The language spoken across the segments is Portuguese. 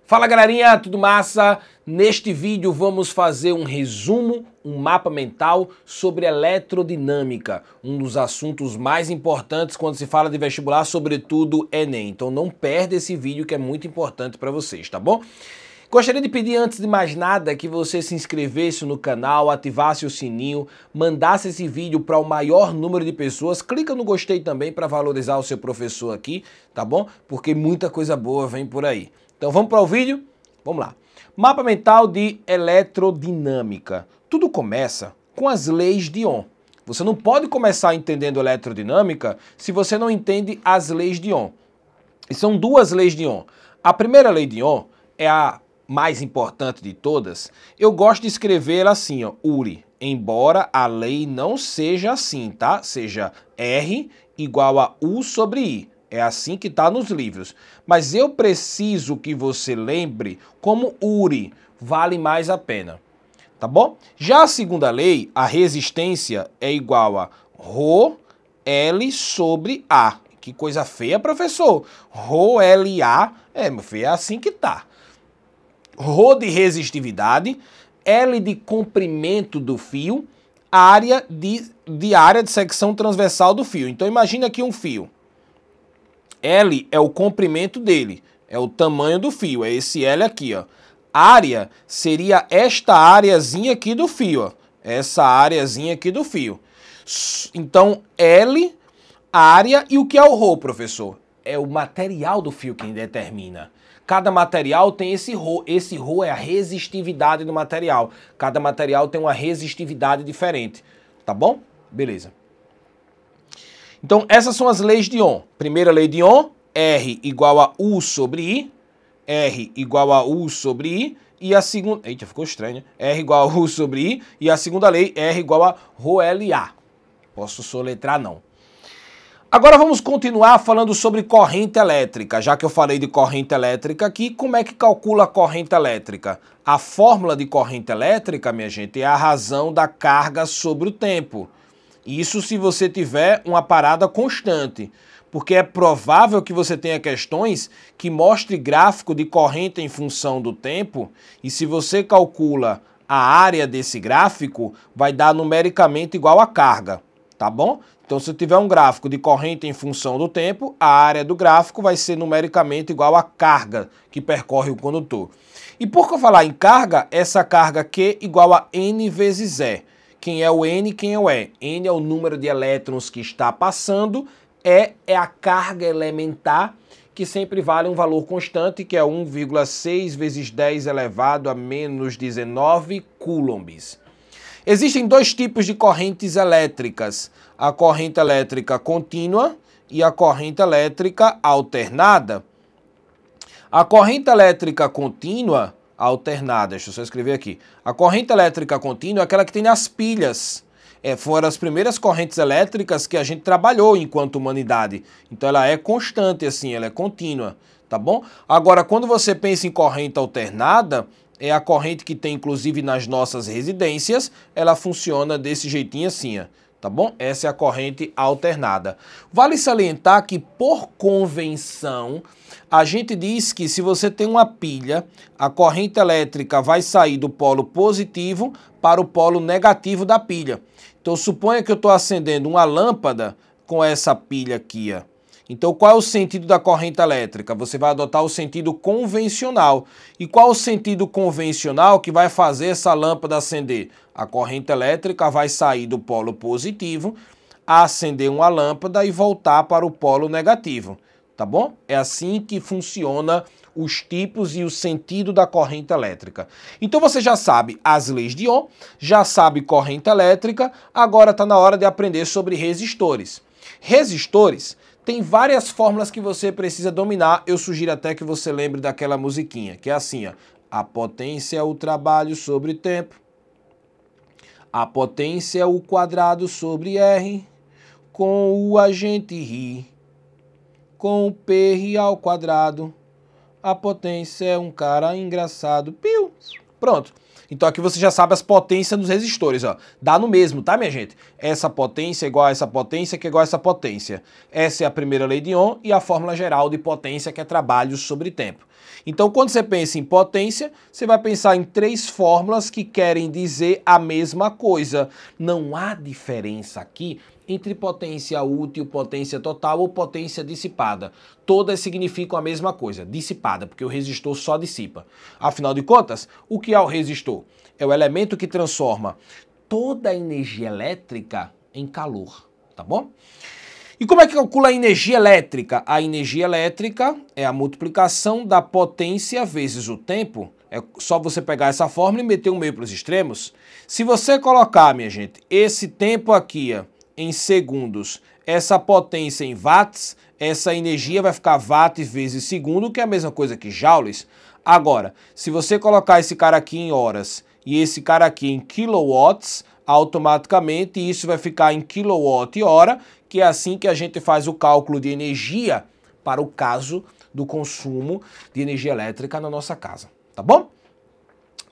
Fala galerinha, tudo massa? Neste vídeo vamos fazer um resumo, um mapa mental sobre eletrodinâmica, um dos assuntos mais importantes quando se fala de vestibular, sobretudo Enem. Então não perde esse vídeo que é muito importante para vocês, tá bom? Gostaria de pedir antes de mais nada que você se inscrevesse no canal, ativasse o sininho, mandasse esse vídeo para o maior número de pessoas, clica no gostei também para valorizar o seu professor aqui, tá bom? Porque muita coisa boa vem por aí. Então vamos para o vídeo? Vamos lá. Mapa mental de eletrodinâmica. Tudo começa com as leis de Ohm. Você não pode começar entendendo eletrodinâmica se você não entende as leis de Ohm. E são duas leis de Ohm. A primeira lei de Ohm é a mais importante de todas. Eu gosto de escrever ela assim, ó, URI, embora a lei não seja assim, tá? Seja R igual a U sobre I. É assim que está nos livros. Mas eu preciso que você lembre como URI vale mais a pena. Tá bom? Já a segunda lei, a resistência é igual a Rho L sobre A. Que coisa feia, professor. Rho LA, meu filho, é assim que tá. Rho de resistividade, L de comprimento do fio, área de área de secção transversal do fio. Então imagina aqui um fio. L é o comprimento dele, é o tamanho do fio, é esse L aqui, ó. Área seria esta areazinha aqui do fio, ó. Essa areazinha aqui do fio. Então, L, área, e o que é o Rho, professor? É o material do fio quem determina. Cada material tem esse Rho. Esse Rho é a resistividade do material. Cada material tem uma resistividade diferente. Tá bom? Beleza. Então, essas são as leis de Ohm. Primeira lei de Ohm, R igual a U sobre I. R igual a U sobre I. E a segunda... Eita, ficou estranho, né? R igual a U sobre I. E a segunda lei, R igual a Rho LA. Posso soletrar, não. Agora vamos continuar falando sobre corrente elétrica. Já que eu falei de corrente elétrica aqui, como é que calcula a corrente elétrica? A fórmula de corrente elétrica, minha gente, é a razão da carga sobre o tempo. Isso se você tiver uma parada constante, porque é provável que você tenha questões que mostre gráfico de corrente em função do tempo, e se você calcula a área desse gráfico, vai dar numericamente igual a carga, tá bom? Então, se eu tiver um gráfico de corrente em função do tempo, a área do gráfico vai ser numericamente igual à carga que percorre o condutor. E por que eu falar em carga, essa carga Q igual a N vezes E. Quem é o N, quem é o E? N é o número de elétrons que está passando, E é a carga elementar, que sempre vale um valor constante, que é 1,6 vezes 10 elevado a menos 19 coulombs. Existem dois tipos de correntes elétricas, a corrente elétrica contínua e a corrente elétrica alternada. A corrente elétrica contínua alternada, deixa eu só escrever aqui. A corrente elétrica contínua é aquela que tem nas pilhas. Foram as primeiras correntes elétricas que a gente trabalhou enquanto humanidade. Então ela é constante assim, ela é contínua, tá bom? Agora, quando você pensa em corrente alternada, é a corrente que tem inclusive nas nossas residências, ela funciona desse jeitinho assim, ó. Tá bom? Essa é a corrente alternada. Vale salientar que, por convenção, a gente diz que se você tem uma pilha, a corrente elétrica vai sair do polo positivo para o polo negativo da pilha. Então, suponha que eu estou acendendo uma lâmpada com essa pilha aqui, ó. Então, qual é o sentido da corrente elétrica? Você vai adotar o sentido convencional. E qual o sentido convencional que vai fazer essa lâmpada acender? A corrente elétrica vai sair do polo positivo, acender uma lâmpada e voltar para o polo negativo. Tá bom? É assim que funciona os tipos e o sentido da corrente elétrica. Então você já sabe as leis de Ohm, já sabe corrente elétrica, agora está na hora de aprender sobre resistores. Resistores tem várias fórmulas que você precisa dominar. Eu sugiro até que você lembre daquela musiquinha, que é assim, ó. A potência é o trabalho sobre tempo. A potência é o quadrado sobre R. Com o a gente ri. Com o P ao quadrado. A potência é um cara engraçado. Piu! Pronto. Então aqui você já sabe as potências dos resistores, ó. Dá no mesmo, tá, minha gente? Essa potência é igual a essa potência, que é igual a essa potência. Essa é a primeira lei de Ohm e a fórmula geral de potência, que é trabalho sobre tempo. Então, quando você pensa em potência, você vai pensar em três fórmulas que querem dizer a mesma coisa. Não há diferença aqui entre potência útil, potência total ou potência dissipada. Todas significam a mesma coisa, dissipada, porque o resistor só dissipa. Afinal de contas, o que é o resistor? É o elemento que transforma toda a energia elétrica em calor, tá bom? E como é que calcula a energia elétrica? A energia elétrica é a multiplicação da potência vezes o tempo. É só você pegar essa fórmula e meter um meio para os extremos. Se você colocar, minha gente, esse tempo aqui em segundos, essa potência em watts, essa energia vai ficar watt vezes segundo, que é a mesma coisa que joules. Agora, se você colocar esse cara aqui em horas e esse cara aqui em kilowatts, automaticamente isso vai ficar em quilowatt-hora, que é assim que a gente faz o cálculo de energia para o caso do consumo de energia elétrica na nossa casa, tá bom?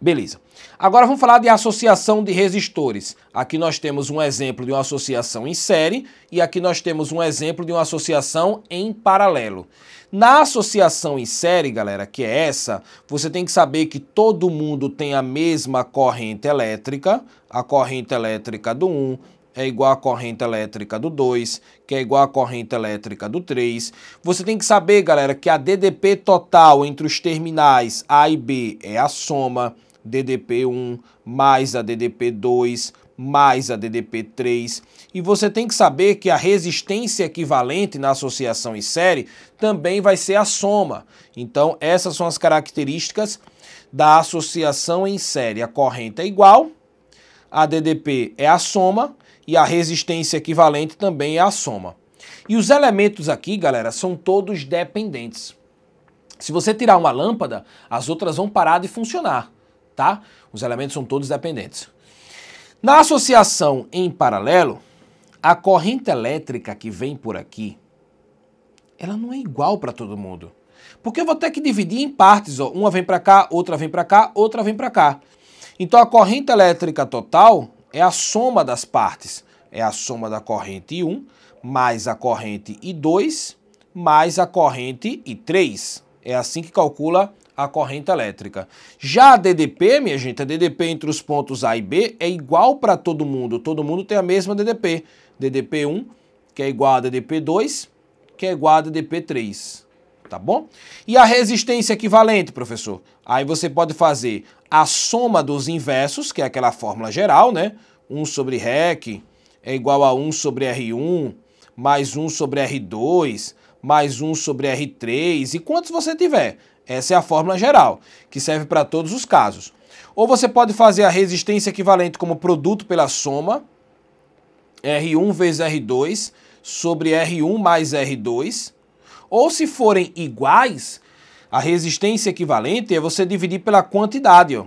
Beleza. Agora vamos falar de associação de resistores. Aqui nós temos um exemplo de uma associação em série e aqui nós temos um exemplo de uma associação em paralelo. Na associação em série, galera, que é essa, você tem que saber que todo mundo tem a mesma corrente elétrica. A corrente elétrica do 1 é igual à corrente elétrica do 2, que é igual à corrente elétrica do 3. Você tem que saber, galera, que a DDP total entre os terminais A e B é a soma DDP1 mais a DDP2 mais a DDP3. E você tem que saber que a resistência equivalente na associação em série também vai ser a soma. Então, essas são as características da associação em série. A corrente é igual, a DDP é a soma e a resistência equivalente também é a soma. E os elementos aqui, galera, são todos dependentes. Se você tirar uma lâmpada, as outras vão parar de funcionar, tá? Os elementos são todos dependentes. Na associação em paralelo, a corrente elétrica que vem por aqui, ela não é igual para todo mundo. Porque eu vou ter que dividir em partes, ó. Uma vem para cá, outra vem para cá, outra vem para cá. Então a corrente elétrica total é a soma das partes. É a soma da corrente I1 mais a corrente I2 mais a corrente I3. É assim que calcula a corrente elétrica. Já a DDP, minha gente, a DDP entre os pontos A e B é igual para todo mundo tem a mesma DDP. DDP1, que é igual a DDP2, que é igual a DDP3, tá bom? E a resistência equivalente, professor? Aí você pode fazer a soma dos inversos, que é aquela fórmula geral, né? 1 sobre REC é igual a 1 sobre R1, mais 1 sobre R2, mais 1 sobre R3, e quantos você tiver. Essa é a fórmula geral, que serve para todos os casos. Ou você pode fazer a resistência equivalente como produto pela soma, R1 vezes R2 sobre R1 mais R2. Ou se forem iguais, a resistência equivalente é você dividir pela quantidade, ó.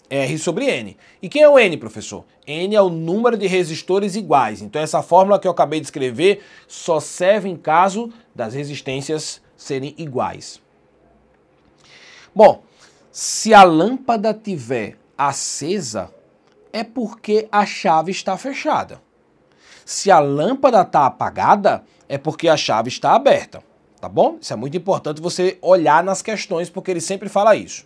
R sobre N. E quem é o N, professor? N é o número de resistores iguais. Então essa fórmula que eu acabei de escrever só serve em caso das resistências serem iguais. Bom, se a lâmpada tiver acesa, é porque a chave está fechada. Se a lâmpada está apagada, é porque a chave está aberta, tá bom? Isso é muito importante você olhar nas questões, porque ele sempre fala isso.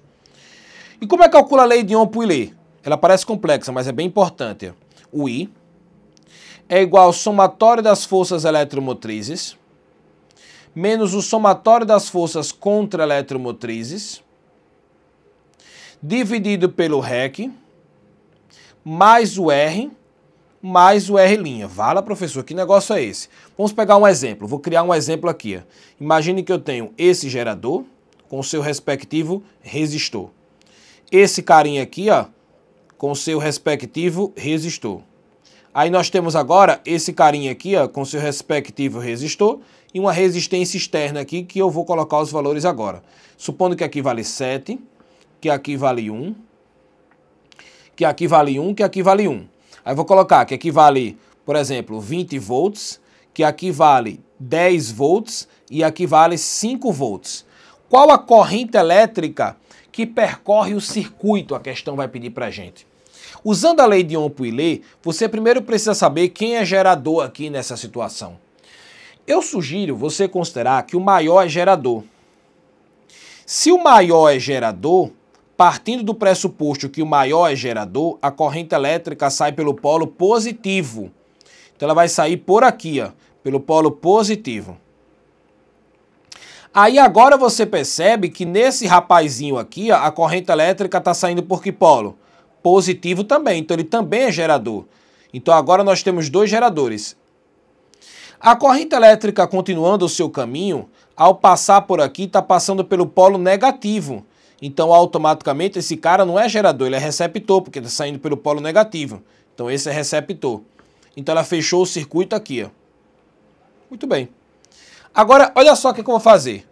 E como é que calcula a lei de Ohm-Pouillet? Ela parece complexa, mas é bem importante. O I é igual ao somatório das forças eletromotrizes menos o somatório das forças contra-eletromotrizes dividido pelo REC mais o R mais o R'. Vala, professor, que negócio é esse? Vamos pegar um exemplo. Vou criar um exemplo aqui. Ó. Imagine que eu tenho esse gerador com o seu respectivo resistor. Esse carinha aqui, ó, com o seu respectivo resistor. Aí nós temos agora esse carinha aqui, ó, com seu respectivo resistor e uma resistência externa aqui que eu vou colocar os valores agora. Supondo que aqui vale 7, que aqui vale 1, que aqui vale 1, que aqui vale 1. Aí eu vou colocar que aqui vale, por exemplo, 20 volts, que aqui vale 10 volts e aqui vale 5 volts. Qual a corrente elétrica que percorre o circuito? A questão vai pedir pra gente. Usando a lei de Ohm-Pouillet, você primeiro precisa saber quem é gerador aqui nessa situação. Eu sugiro você considerar que o maior é gerador. Se o maior é gerador, partindo do pressuposto que o maior é gerador, a corrente elétrica sai pelo polo positivo. Então ela vai sair por aqui, ó, pelo polo positivo. Aí agora você percebe que nesse rapazinho aqui, ó, a corrente elétrica está saindo por que polo? Positivo também, então ele também é gerador. Então agora nós temos dois geradores. A corrente elétrica continuando o seu caminho, ao passar por aqui, está passando pelo polo negativo. Então automaticamente esse cara não é gerador, ele é receptor, porque está saindo pelo polo negativo. Então esse é receptor. Então ela fechou o circuito aqui, ó. Muito bem. Agora, olha só o que eu vou fazer.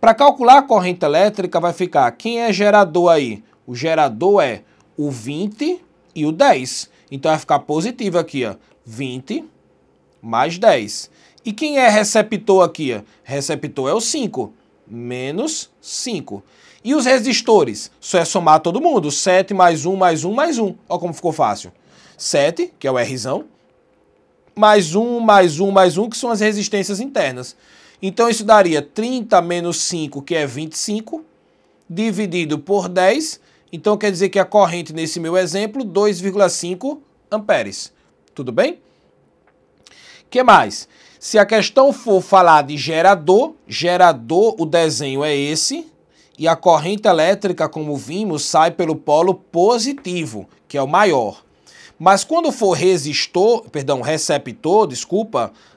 Para calcular a corrente elétrica vai ficar, quem é gerador aí? O gerador é o 20 e o 10. Então vai ficar positivo aqui, ó. 20 mais 10. E quem é receptor aqui, ó? Receptor é o 5, menos 5. E os resistores? Só é somar todo mundo. 7 mais 1, mais 1, mais 1. Olha como ficou fácil. 7, que é o Rzão, mais 1, mais 1, mais 1, que são as resistências internas. Então isso daria 30 menos 5, que é 25, dividido por 10. Então quer dizer que a corrente, nesse meu exemplo, 2,5 amperes. Tudo bem? O que mais? Se a questão for falar de gerador, o desenho é esse, e a corrente elétrica, como vimos, sai pelo polo positivo, que é o maior. Mas quando for receptor,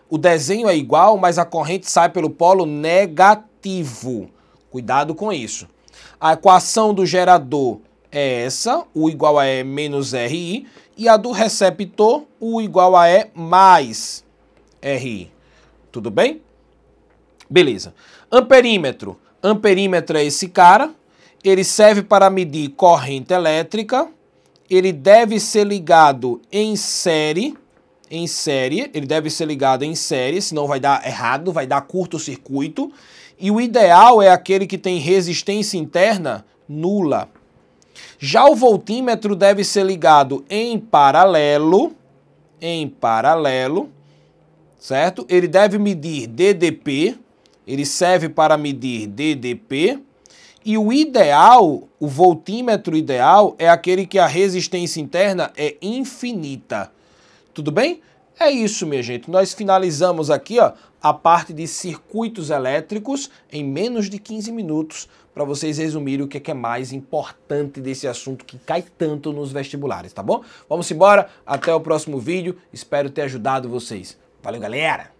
o desenho é igual, mas a corrente sai pelo polo negativo. Cuidado com isso. A equação do gerador é essa, U igual a E menos RI, e a do receptor, U igual a E mais RI. Tudo bem? Beleza. Amperímetro. Amperímetro é esse cara, ele serve para medir corrente elétrica, ele deve ser ligado em série, ele deve ser ligado em série, senão vai dar errado, vai dar curto-circuito, e o ideal é aquele que tem resistência interna nula. Já o voltímetro deve ser ligado em paralelo, certo? Ele deve medir DDP, ele serve para medir DDP, e o ideal, o voltímetro ideal, é aquele que a resistência interna é infinita. Tudo bem? É isso, minha gente. Nós finalizamos aqui, ó, a parte de circuitos elétricos em menos de 15 minutos, para vocês resumirem o que é mais importante desse assunto que cai tanto nos vestibulares, tá bom? Vamos embora, até o próximo vídeo, espero ter ajudado vocês. Valeu, galera!